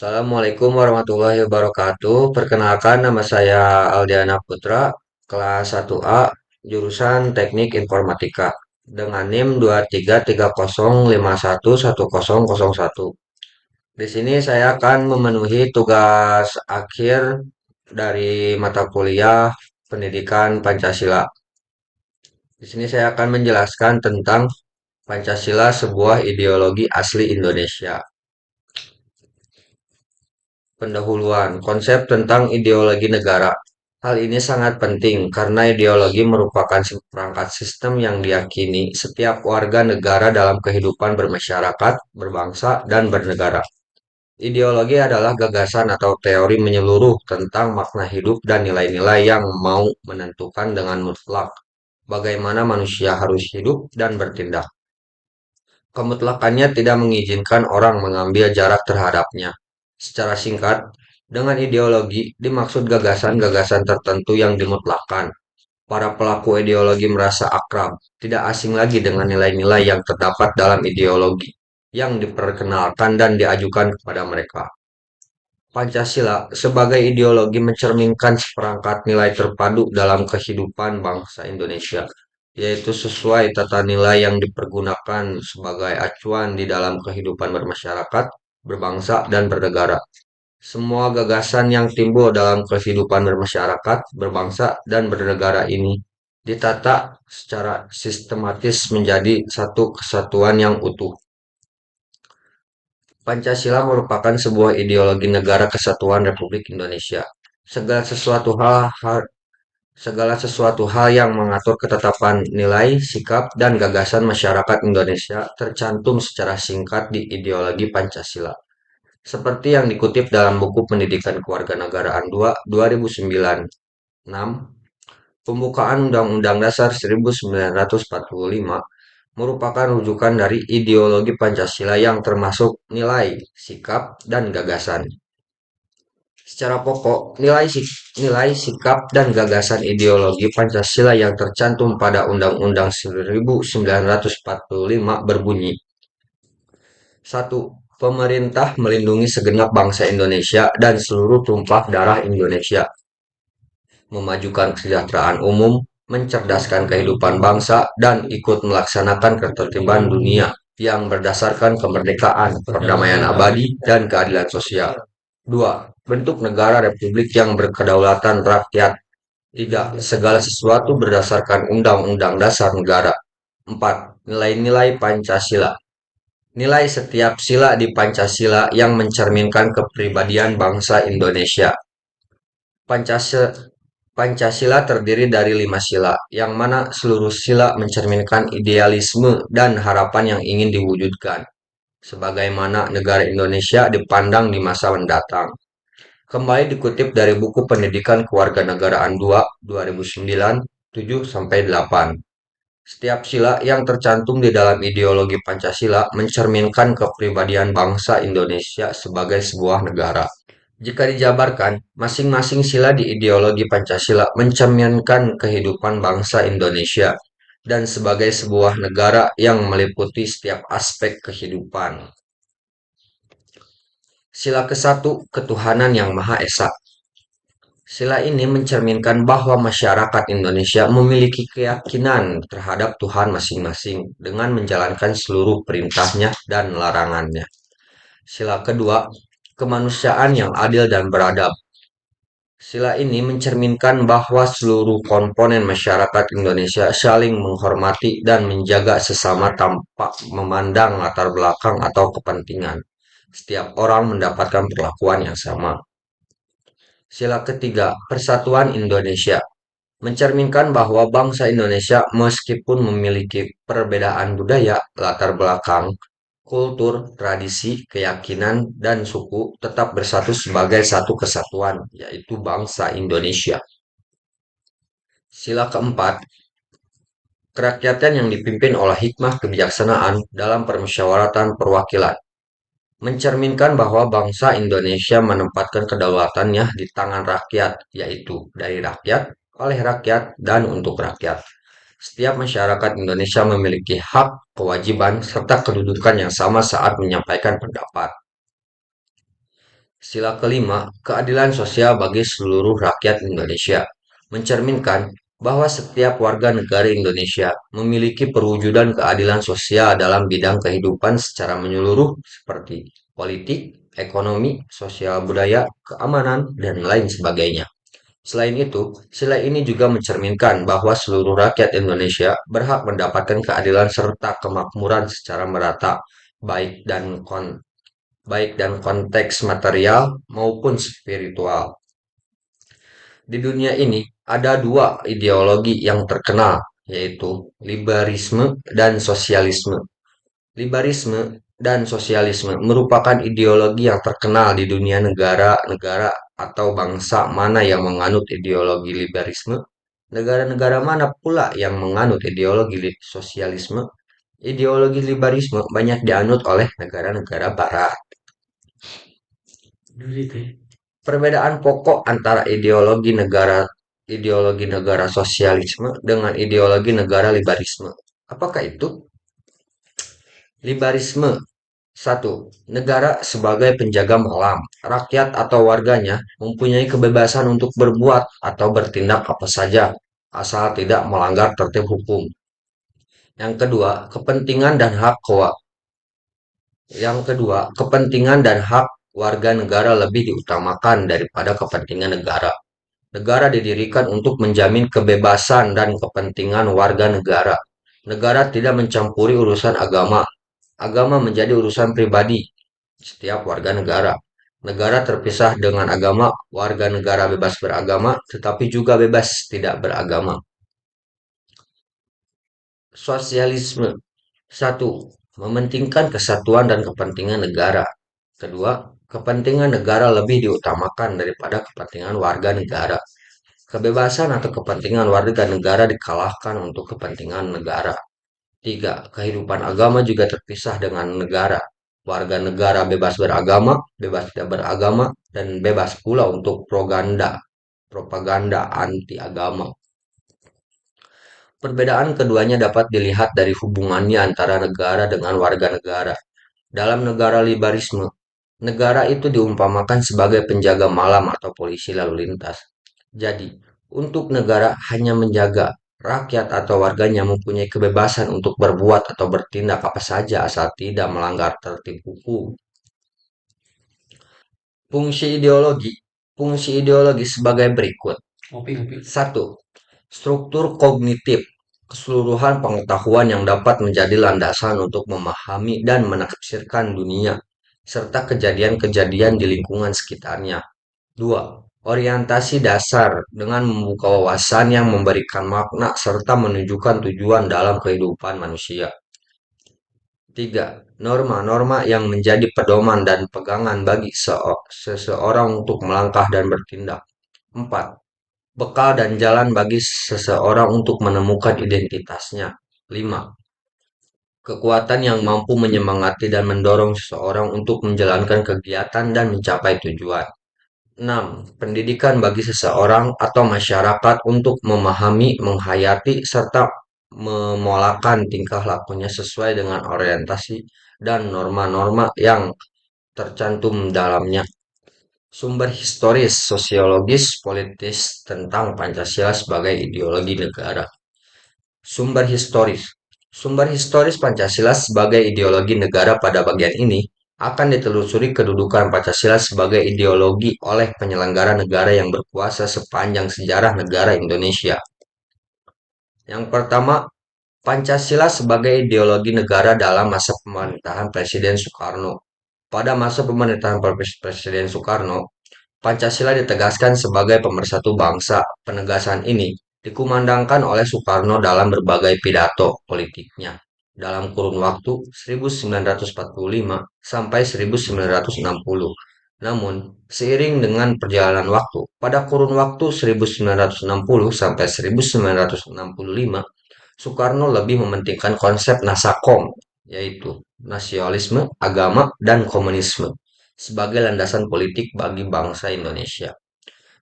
Assalamualaikum warahmatullahi wabarakatuh. Perkenalkan nama saya Aldiana Putra, kelas 1A, jurusan Teknik Informatika dengan NIM 2330511001. Di sini saya akan memenuhi tugas akhir dari mata kuliah Pendidikan Pancasila. Di sini saya akan menjelaskan tentang Pancasila, sebuah ideologi asli Indonesia. Pendahuluan, konsep tentang ideologi negara. Hal ini sangat penting karena ideologi merupakan perangkat sistem yang diyakini setiap warga negara dalam kehidupan bermasyarakat, berbangsa, dan bernegara. Ideologi adalah gagasan atau teori menyeluruh tentang makna hidup dan nilai-nilai yang mau menentukan dengan mutlak bagaimana manusia harus hidup dan bertindak. Kemutlakannya tidak mengizinkan orang mengambil jarak terhadapnya. Secara singkat, dengan ideologi dimaksud gagasan-gagasan tertentu yang dimutlakkan. Para pelaku ideologi merasa akrab, tidak asing lagi dengan nilai-nilai yang terdapat dalam ideologi yang diperkenalkan dan diajukan kepada mereka. Pancasila sebagai ideologi mencerminkan seperangkat nilai terpadu dalam kehidupan bangsa Indonesia, yaitu sesuai tata nilai yang dipergunakan sebagai acuan di dalam kehidupan bermasyarakat, berbangsa, dan bernegara. Semua gagasan yang timbul dalam kehidupan bermasyarakat, berbangsa, dan bernegara ini ditata secara sistematis menjadi satu kesatuan yang utuh. Pancasila merupakan sebuah ideologi negara kesatuan Republik Indonesia. Segala sesuatu hal, segala sesuatu hal yang mengatur ketetapan nilai, sikap, dan gagasan masyarakat Indonesia tercantum secara singkat di ideologi Pancasila. Seperti yang dikutip dalam buku Pendidikan Kewarganegaraan 2 2009. 6. Pembukaan Undang-Undang Dasar 1945 merupakan rujukan dari ideologi Pancasila yang termasuk nilai, sikap, dan gagasan. Secara pokok, nilai, sikap, dan gagasan ideologi Pancasila yang tercantum pada Undang-Undang 1945 berbunyi: 1. Pemerintah melindungi segenap bangsa Indonesia dan seluruh tumpah darah Indonesia, memajukan kesejahteraan umum, mencerdaskan kehidupan bangsa, dan ikut melaksanakan ketertiban dunia yang berdasarkan kemerdekaan, perdamaian abadi, dan keadilan sosial. 2. Bentuk negara republik yang berkedaulatan rakyat. 3. Segala sesuatu berdasarkan Undang-Undang Dasar Negara. 4. Nilai-nilai Pancasila. Nilai setiap sila di Pancasila yang mencerminkan kepribadian bangsa Indonesia. Pancasila, Pancasila terdiri dari 5 sila, yang mana seluruh sila mencerminkan idealisme dan harapan yang ingin diwujudkan, sebagaimana negara Indonesia dipandang di masa mendatang. Kembali dikutip dari buku Pendidikan Kewarganegaraan 2, 2009, 7-8. Setiap sila yang tercantum di dalam ideologi Pancasila mencerminkan kepribadian bangsa Indonesia sebagai sebuah negara. Jika dijabarkan, masing-masing sila di ideologi Pancasila mencerminkan kehidupan bangsa Indonesia dan sebagai sebuah negara yang meliputi setiap aspek kehidupan. Sila ke-1, ketuhanan yang Maha Esa. Sila ini mencerminkan bahwa masyarakat Indonesia memiliki keyakinan terhadap Tuhan masing-masing dengan menjalankan seluruh perintahnya dan larangannya. Sila kedua, kemanusiaan yang adil dan beradab. Sila ini mencerminkan bahwa seluruh komponen masyarakat Indonesia saling menghormati dan menjaga sesama tanpa memandang latar belakang atau kepentingan. Setiap orang mendapatkan perlakuan yang sama. Sila ketiga, Persatuan Indonesia, mencerminkan bahwa bangsa Indonesia meskipun memiliki perbedaan budaya, latar belakang, kultur, tradisi, keyakinan, dan suku tetap bersatu sebagai satu kesatuan, yaitu bangsa Indonesia. Sila keempat, kerakyatan yang dipimpin oleh hikmah kebijaksanaan dalam permusyawaratan perwakilan, mencerminkan bahwa bangsa Indonesia menempatkan kedaulatannya di tangan rakyat, yaitu dari rakyat, oleh rakyat, dan untuk rakyat. Setiap masyarakat Indonesia memiliki hak, kewajiban, serta kedudukan yang sama saat menyampaikan pendapat. Sila kelima, keadilan sosial bagi seluruh rakyat Indonesia, mencerminkan bahwa setiap warga negara Indonesia memiliki perwujudan keadilan sosial dalam bidang kehidupan secara menyeluruh seperti politik, ekonomi, sosial budaya, keamanan, dan lain sebagainya. Selain itu, sila ini juga mencerminkan bahwa seluruh rakyat Indonesia berhak mendapatkan keadilan serta kemakmuran secara merata, baik dan konteks material maupun spiritual. Di dunia ini ada dua ideologi yang terkenal, yaitu liberalisme dan sosialisme. Liberalisme dan sosialisme merupakan ideologi yang terkenal di dunia negara-negara atau bangsa mana yang menganut ideologi liberalisme, negara-negara mana pula yang menganut ideologi sosialisme. Ideologi liberalisme banyak dianut oleh negara-negara barat. Perbedaan pokok antara ideologi negara sosialisme dengan ideologi negara liberalisme. Apakah itu? Liberalisme satu, negara sebagai penjaga malam. Rakyat atau warganya mempunyai kebebasan untuk berbuat atau bertindak apa saja, asal tidak melanggar tertib hukum. Yang kedua, kepentingan dan hak warga negara lebih diutamakan daripada kepentingan negara. Negara didirikan untuk menjamin kebebasan dan kepentingan warga negara. Negara tidak mencampuri urusan agama. Agama menjadi urusan pribadi setiap warga negara. Negara terpisah dengan agama, warga negara bebas beragama, tetapi juga bebas tidak beragama. Sosialisme. Satu, mementingkan kesatuan dan kepentingan negara. Kedua, kepentingan negara lebih diutamakan daripada kepentingan warga negara. Kebebasan atau kepentingan warga negara dikalahkan untuk kepentingan negara. Tiga, kehidupan agama juga terpisah dengan negara. Warga negara bebas beragama, bebas tidak beragama, dan bebas pula untuk propaganda anti agama. Perbedaan keduanya dapat dilihat dari hubungannya antara negara dengan warga negara. Dalam negara liberalisme, negara itu diumpamakan sebagai penjaga malam atau polisi lalu lintas. Jadi, untuk negara hanya menjaga, rakyat atau warganya mempunyai kebebasan untuk berbuat atau bertindak apa saja asal tidak melanggar tertib hukum. Fungsi ideologi. Fungsi ideologi sebagai berikut. Satu, struktur kognitif. Keseluruhan pengetahuan yang dapat menjadi landasan untuk memahami dan menafsirkan dunia, serta kejadian-kejadian di lingkungan sekitarnya. 2. Orientasi dasar dengan membuka wawasan yang memberikan makna serta menunjukkan tujuan dalam kehidupan manusia. 3. Norma-norma yang menjadi pedoman dan pegangan bagi seseorang untuk melangkah dan bertindak. 4. Bekal dan jalan bagi seseorang untuk menemukan identitasnya. 5. Kekuatan yang mampu menyemangati dan mendorong seseorang untuk menjalankan kegiatan dan mencapai tujuan. 6. Pendidikan bagi seseorang atau masyarakat untuk memahami, menghayati, serta memolakan tingkah lakunya sesuai dengan orientasi dan norma-norma yang tercantum dalamnya. Sumber historis, sosiologis, politis tentang Pancasila sebagai ideologi negara. Sumber historis. Sumber historis Pancasila sebagai ideologi negara pada bagian ini akan ditelusuri kedudukan Pancasila sebagai ideologi oleh penyelenggara negara yang berkuasa sepanjang sejarah negara Indonesia. Yang pertama, Pancasila sebagai ideologi negara dalam masa pemerintahan Presiden Soekarno. Pada masa pemerintahan Presiden Soekarno, Pancasila ditegaskan sebagai pemersatu bangsa. Penegasan ini dikumandangkan oleh Soekarno dalam berbagai pidato politiknya dalam kurun waktu 1945 sampai 1960. Namun, seiring dengan perjalanan waktu, pada kurun waktu 1960 sampai 1965, Soekarno lebih mementingkan konsep Nasakom, yaitu nasionalisme, agama, dan komunisme sebagai landasan politik bagi bangsa Indonesia.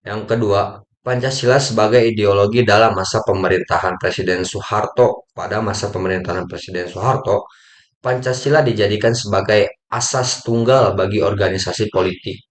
Yang kedua, Pancasila sebagai ideologi dalam masa pemerintahan Presiden Soeharto. Pada masa pemerintahan Presiden Soeharto, Pancasila dijadikan sebagai asas tunggal bagi organisasi politik.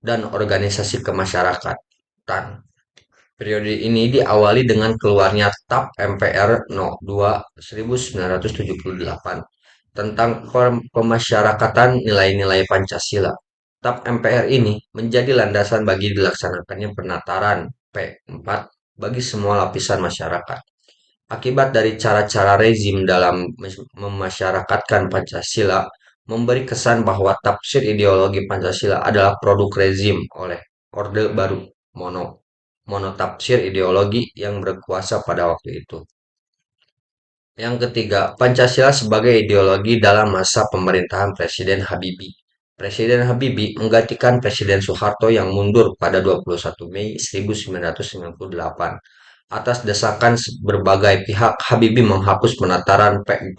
dan organisasi kemasyarakatan. Periode ini diawali dengan keluarnya TAP MPR No. 2 1978 tentang pemasyarakatan nilai-nilai Pancasila. TAP MPR ini menjadi landasan bagi dilaksanakannya penataran P4 bagi semua lapisan masyarakat. Akibat dari cara-cara rezim dalam memasyarakatkan Pancasila, memberi kesan bahwa tafsir ideologi Pancasila adalah produk rezim oleh Orde Baru mono monotafsir ideologi yang berkuasa pada waktu itu. Yang ketiga, Pancasila sebagai ideologi dalam masa pemerintahan Presiden Habibie. Presiden Habibie menggantikan Presiden Soeharto yang mundur pada 21 Mei 1998. Atas desakan berbagai pihak, Habibie menghapus penataran P4.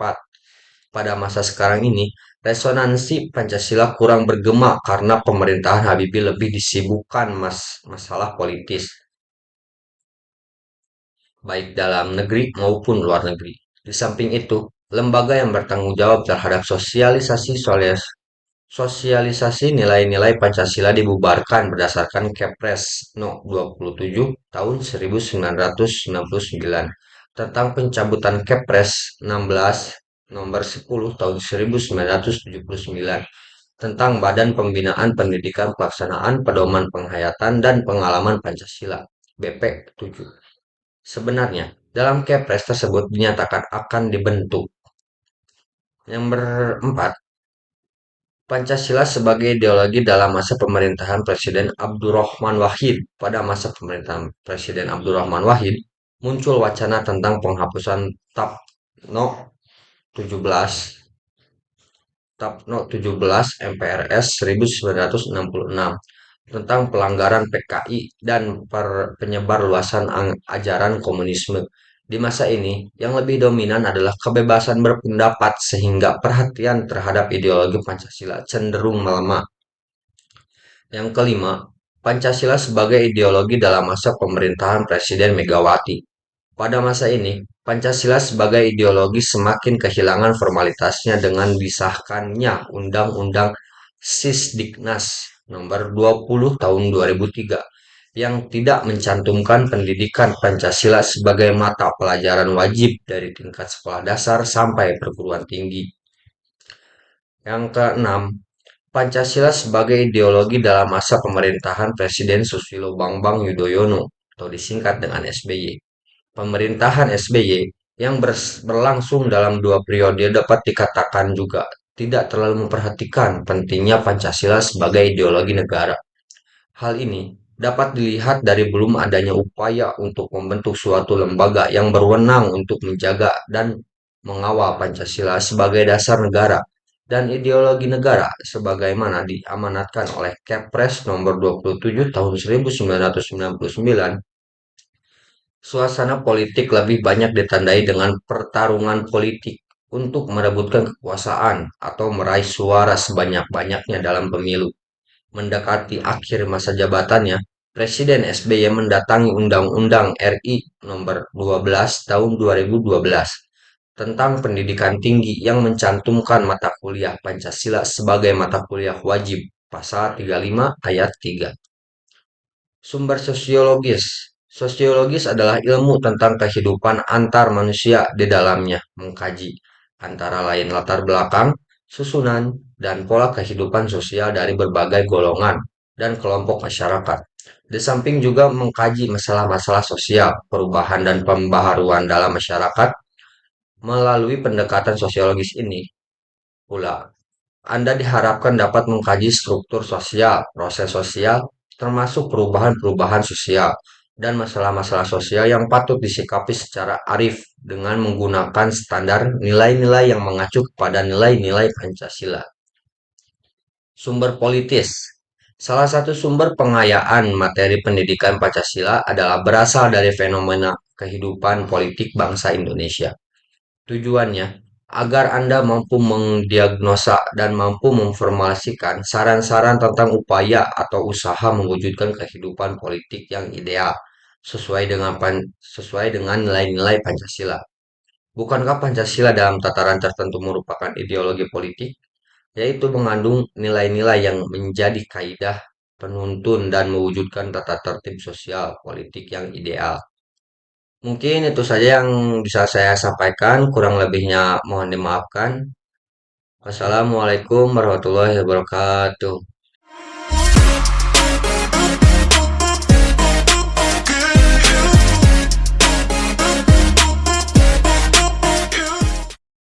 Pada masa sekarang ini, resonansi Pancasila kurang bergema karena pemerintahan Habibie lebih disibukkan masalah politis, baik dalam negeri maupun luar negeri. Di samping itu, lembaga yang bertanggung jawab terhadap sosialisasi nilai-nilai Pancasila dibubarkan berdasarkan Kepres No. 27 tahun 1999 tentang pencabutan Kepres 16 nomor 10 tahun 1979 tentang Badan Pembinaan Pendidikan Pelaksanaan Pedoman Penghayatan dan Pengalaman Pancasila (BP 7). Sebenarnya, dalam Kepres tersebut dinyatakan akan dibentuk. Yang berempat, Pancasila sebagai ideologi dalam masa pemerintahan Presiden Abdurrahman Wahid. Pada masa pemerintahan Presiden Abdurrahman Wahid, muncul wacana tentang penghapusan TAP No. 17 TAP No. 17 MPRS 1966 tentang pelanggaran PKI dan penyebar luasan ajaran komunisme. Di masa ini, yang lebih dominan adalah kebebasan berpendapat sehingga perhatian terhadap ideologi Pancasila cenderung melemah. Yang kelima, Pancasila sebagai ideologi dalam masa pemerintahan Presiden Megawati. Pada masa ini, Pancasila sebagai ideologi semakin kehilangan formalitasnya dengan disahkannya Undang-Undang Sisdiknas nomor 20 tahun 2003 yang tidak mencantumkan pendidikan Pancasila sebagai mata pelajaran wajib dari tingkat sekolah dasar sampai perguruan tinggi. Yang keenam, Pancasila sebagai ideologi dalam masa pemerintahan Presiden Susilo Bambang Yudhoyono atau disingkat dengan SBY. Pemerintahan SBY yang berlangsung dalam 2 periode dapat dikatakan juga tidak terlalu memperhatikan pentingnya Pancasila sebagai ideologi negara. Hal ini dapat dilihat dari belum adanya upaya untuk membentuk suatu lembaga yang berwenang untuk menjaga dan mengawal Pancasila sebagai dasar negara dan ideologi negara sebagaimana diamanatkan oleh Kepres nomor 27 tahun 1999. Suasana politik lebih banyak ditandai dengan pertarungan politik untuk merebutkan kekuasaan atau meraih suara sebanyak-banyaknya dalam pemilu. Mendekati akhir masa jabatannya, Presiden SBY mendatangi Undang-Undang RI Nomor 12 Tahun 2012 tentang pendidikan tinggi yang mencantumkan mata kuliah Pancasila sebagai mata kuliah wajib Pasal 35 Ayat 3. Sumber sosiologis. Sosiologis adalah ilmu tentang kehidupan antar manusia di dalamnya, mengkaji antara lain latar belakang, susunan, dan pola kehidupan sosial dari berbagai golongan dan kelompok masyarakat. Di samping juga mengkaji masalah-masalah sosial, perubahan dan pembaharuan dalam masyarakat melalui pendekatan sosiologis ini pula Anda diharapkan dapat mengkaji struktur sosial, proses sosial, termasuk perubahan-perubahan sosial, dan masalah-masalah sosial yang patut disikapi secara arif dengan menggunakan standar nilai-nilai yang mengacu kepada nilai-nilai Pancasila. Sumber politis. Salah satu sumber pengayaan materi pendidikan Pancasila adalah berasal dari fenomena kehidupan politik bangsa Indonesia. Tujuannya agar Anda mampu mendiagnosa dan mampu memformulasikan saran-saran tentang upaya atau usaha mewujudkan kehidupan politik yang ideal sesuai dengan nilai-nilai Pancasila. Bukankah Pancasila dalam tataran tertentu merupakan ideologi politik, yaitu mengandung nilai-nilai yang menjadi kaidah penuntun, dan mewujudkan tata tertib sosial politik yang ideal. Mungkin itu saja yang bisa saya sampaikan, kurang lebihnya mohon dimaafkan. Wassalamualaikum warahmatullahi wabarakatuh.